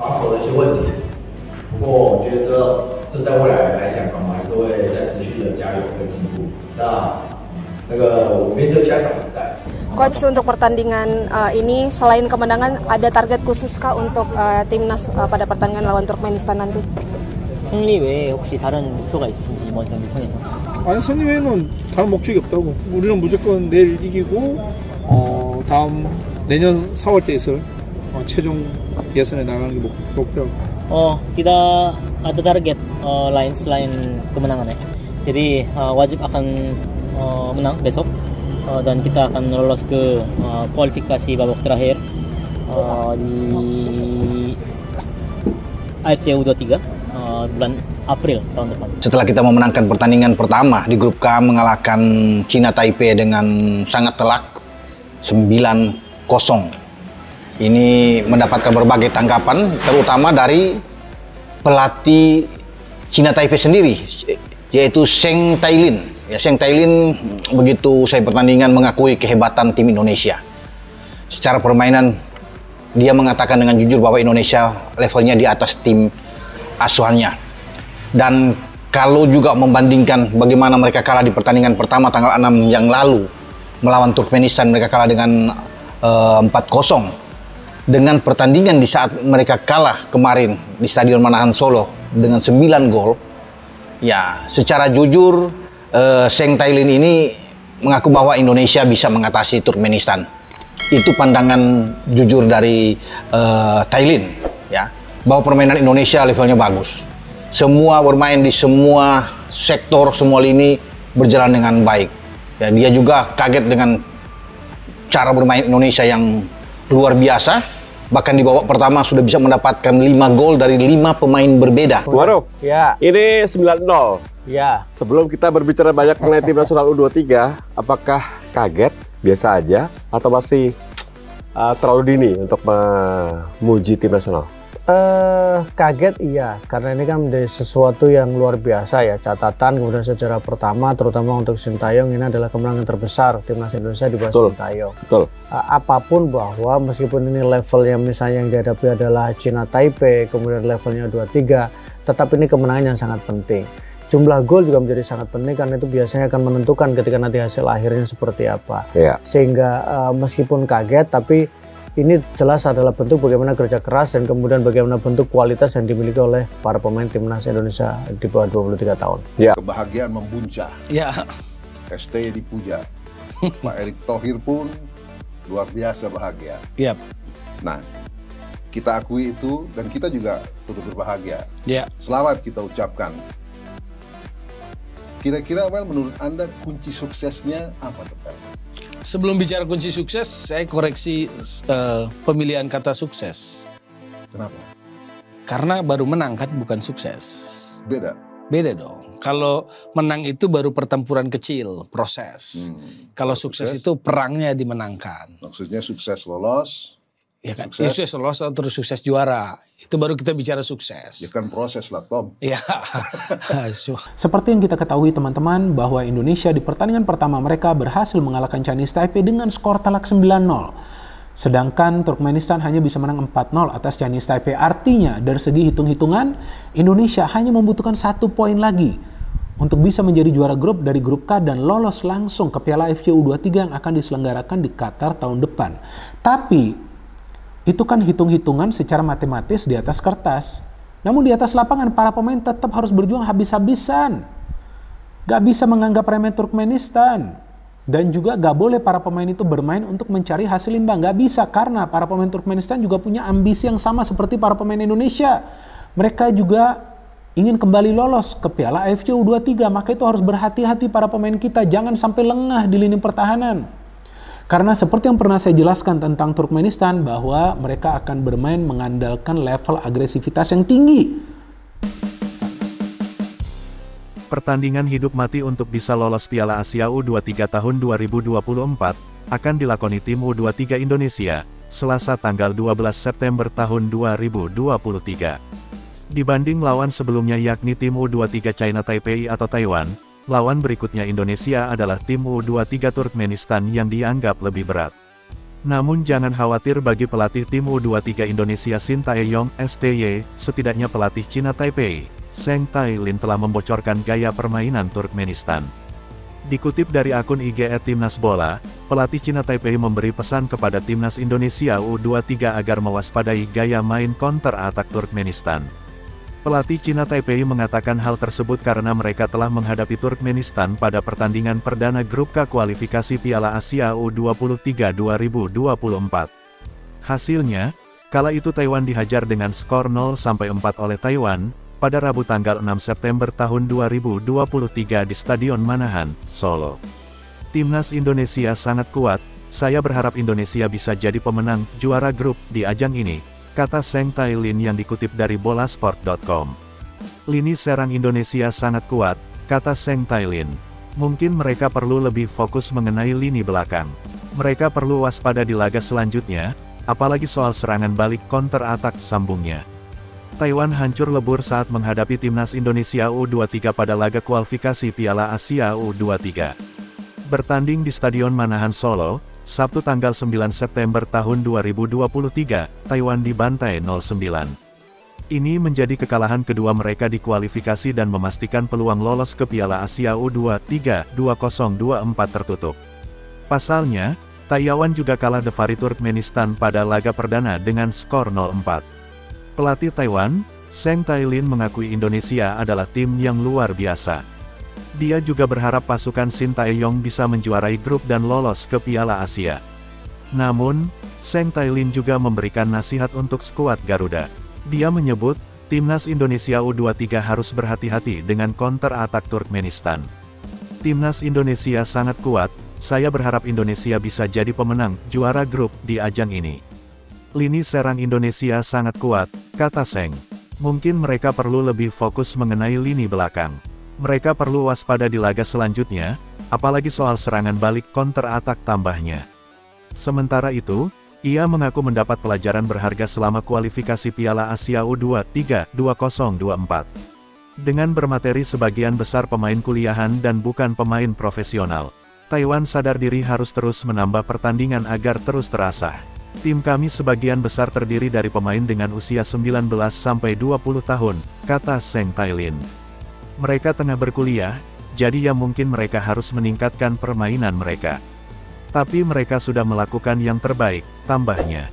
防守的一些问题。不过我觉得这在未来来讲，我们还是会再持续的加油跟进步。那个我面对下一场比赛。Coach, untuk pertandingan ini selain kemenangan ada target khusus kah untuk timnas pada pertandingan lawan Turkmenistan nanti? 승리 외에 혹시 다른 목표가 있으신지 이번 경기 통해서? 아니, 승리 외에는 다른 목적이 없다고. 우리는 무조건 내일 이기고 다음 내년 4월 때 있을 최종 예선에 나가는 게 목표고. Kita ada target lain selain kemenangan ya. Jadi wajib akan menang besok. Dan kita akan lolos ke kualifikasi babak terakhir di AFC U23 bulan April tahun depan. Setelah kita memenangkan pertandingan pertama di grup K mengalahkan China Taipei dengan sangat telak 9-0. Ini mendapatkan berbagai tanggapan terutama dari pelatih China Taipei sendiri yaitu Zheng Tailin. Ya, Zheng Tailin begitu usai pertandingan mengakui kehebatan tim Indonesia. Secara permainan dia mengatakan dengan jujur bahwa Indonesia levelnya di atas tim asuhannya. Dan kalau juga membandingkan bagaimana mereka kalah di pertandingan pertama tanggal 6 yang lalu melawan Turkmenistan, mereka kalah dengan 4-0. Dengan pertandingan di saat mereka kalah kemarin di Stadion Manahan Solo dengan 9 gol, ya secara jujur Zheng Tailin ini mengaku bahwa Indonesia bisa mengatasi Turkmenistan. Itu pandangan jujur dari Tailin, ya, bahwa permainan Indonesia levelnya bagus. Semua bermain di semua sektor, semua lini berjalan dengan baik. Ya, dia juga kaget dengan cara bermain Indonesia yang luar biasa. Bahkan di babak pertama sudah bisa mendapatkan 5 gol dari 5 pemain berbeda. Maruf, ya. Ini 9-0. Ya. Sebelum kita berbicara banyak mengenai tim nasional U23, apakah kaget, biasa aja, atau masih terlalu dini untuk memuji tim nasional? Kaget iya, karena ini kan menjadi sesuatu yang luar biasa ya, catatan kemudian sejarah pertama terutama untuk Sintayong ini adalah kemenangan terbesar timnas Indonesia di bawah Sintayong. Betul. Apapun bahwa meskipun ini levelnya misalnya yang dihadapi adalah China Taipei, kemudian levelnya 23, tetap ini kemenangan yang sangat penting. Jumlah gol juga menjadi sangat penting karena itu biasanya akan menentukan ketika nanti hasil akhirnya seperti apa. Ya. Sehingga meskipun kaget tapi ini jelas adalah bentuk bagaimana kerja keras dan kemudian bagaimana bentuk kualitas yang dimiliki oleh para pemain timnas Indonesia di bawah 23 tahun. Ya. Kebahagiaan membuncah. Ya. ST dipuja. Pak Erick Thohir pun luar biasa bahagia. Yap. Nah, kita akui itu dan kita juga turut berbahagia. Ya. Selamat kita ucapkan. Kira-kira Wel, menurut Anda kunci suksesnya apa, Wel? Sebelum bicara kunci sukses, saya koreksi pemilihan kata sukses. Kenapa? Karena baru menang kan bukan sukses. Beda? Beda dong. Kalau menang itu baru pertempuran kecil, proses. Kalau sukses itu perangnya dimenangkan. Maksudnya sukses lolos. Ya kan, sukses lolos terus sukses juara. Itu baru kita bicara sukses. Ya kan proses lah, Tom. Ya. Seperti yang kita ketahui teman-teman bahwa Indonesia di pertandingan pertama mereka berhasil mengalahkan Chinese Taipei dengan skor telak 9-0. Sedangkan Turkmenistan hanya bisa menang 4-0 atas Chinese Taipei. Artinya dari segi hitung-hitungan Indonesia hanya membutuhkan 1 poin lagi untuk bisa menjadi juara grup dari grup K dan lolos langsung ke Piala AFC U23 yang akan diselenggarakan di Qatar tahun depan. Tapi itu kan hitung-hitungan secara matematis di atas kertas. Namun di atas lapangan para pemain tetap harus berjuang habis-habisan. Gak bisa menganggap remeh Turkmenistan. Dan juga gak boleh para pemain itu bermain untuk mencari hasil imbang. Gak bisa karena para pemain Turkmenistan juga punya ambisi yang sama seperti para pemain Indonesia. Mereka juga ingin kembali lolos ke Piala AFC U23. Maka itu harus berhati-hati para pemain kita. Jangan sampai lengah di lini pertahanan. Karena seperti yang pernah saya jelaskan tentang Turkmenistan bahwa mereka akan bermain mengandalkan level agresivitas yang tinggi. Pertandingan hidup mati untuk bisa lolos Piala Asia U23 tahun 2024 akan dilakoni tim U23 Indonesia, Selasa tanggal 12 September tahun 2023. Dibanding lawan sebelumnya yakni tim U23 China Taipei atau Taiwan, lawan berikutnya Indonesia adalah tim U23 Turkmenistan yang dianggap lebih berat. Namun jangan khawatir bagi pelatih tim U23 Indonesia Shin Tae-yong (STY), setidaknya pelatih Cina Taipei, Zheng Tailin telah membocorkan gaya permainan Turkmenistan. Dikutip dari akun IG @timnas bola, pelatih Cina Taipei memberi pesan kepada timnas Indonesia U23 agar mewaspadai gaya main counter atak Turkmenistan. Pelatih Cina Taipei mengatakan hal tersebut karena mereka telah menghadapi Turkmenistan pada pertandingan perdana grup K kualifikasi Piala Asia U23 2024. Hasilnya, kala itu Taiwan dihajar dengan skor 0-4 oleh Taiwan, pada Rabu tanggal 6 September tahun 2023 di Stadion Manahan, Solo. Timnas Indonesia sangat kuat, saya berharap Indonesia bisa jadi pemenang, juara grup, di ajang ini, kata Zheng Tailin yang dikutip dari bolasport.com. Lini serang Indonesia sangat kuat, kata Zheng Tailin. Mungkin mereka perlu lebih fokus mengenai lini belakang. Mereka perlu waspada di laga selanjutnya, apalagi soal serangan balik counter atak, sambungnya. Taiwan hancur lebur saat menghadapi timnas Indonesia U23 pada laga kualifikasi Piala Asia U23. Bertanding di Stadion Manahan Solo, Sabtu tanggal 9 September tahun 2023, Taiwan dibantai 0-9. Ini menjadi kekalahan kedua mereka di kualifikasi dan memastikan peluang lolos ke Piala Asia U23 2024 tertutup. Pasalnya, Taiwan juga kalah dari Turkmenistan pada laga perdana dengan skor 0-4. Pelatih Taiwan, Zheng Tailin mengakui Indonesia adalah tim yang luar biasa. Dia juga berharap pasukan Shin Tae-yong bisa menjuarai grup dan lolos ke Piala Asia. Namun, Zheng Tailin juga memberikan nasihat untuk skuad Garuda. Dia menyebut, timnas Indonesia U23 harus berhati-hati dengan counter atak Turkmenistan. Timnas Indonesia sangat kuat, saya berharap Indonesia bisa jadi pemenang, juara grup, di ajang ini. Lini serang Indonesia sangat kuat, kata Zheng. Mungkin mereka perlu lebih fokus mengenai lini belakang. Mereka perlu waspada di laga selanjutnya, apalagi soal serangan balik counter atak, tambahnya. Sementara itu, ia mengaku mendapat pelajaran berharga selama kualifikasi Piala Asia U23 2024. Dengan bermateri sebagian besar pemain kuliahan dan bukan pemain profesional, Taiwan sadar diri harus terus menambah pertandingan agar terus terasah. Tim kami sebagian besar terdiri dari pemain dengan usia 19-20 tahun, kata Zheng Tailin. Mereka tengah berkuliah, jadi ya mungkin mereka harus meningkatkan permainan mereka. Tapi mereka sudah melakukan yang terbaik, tambahnya.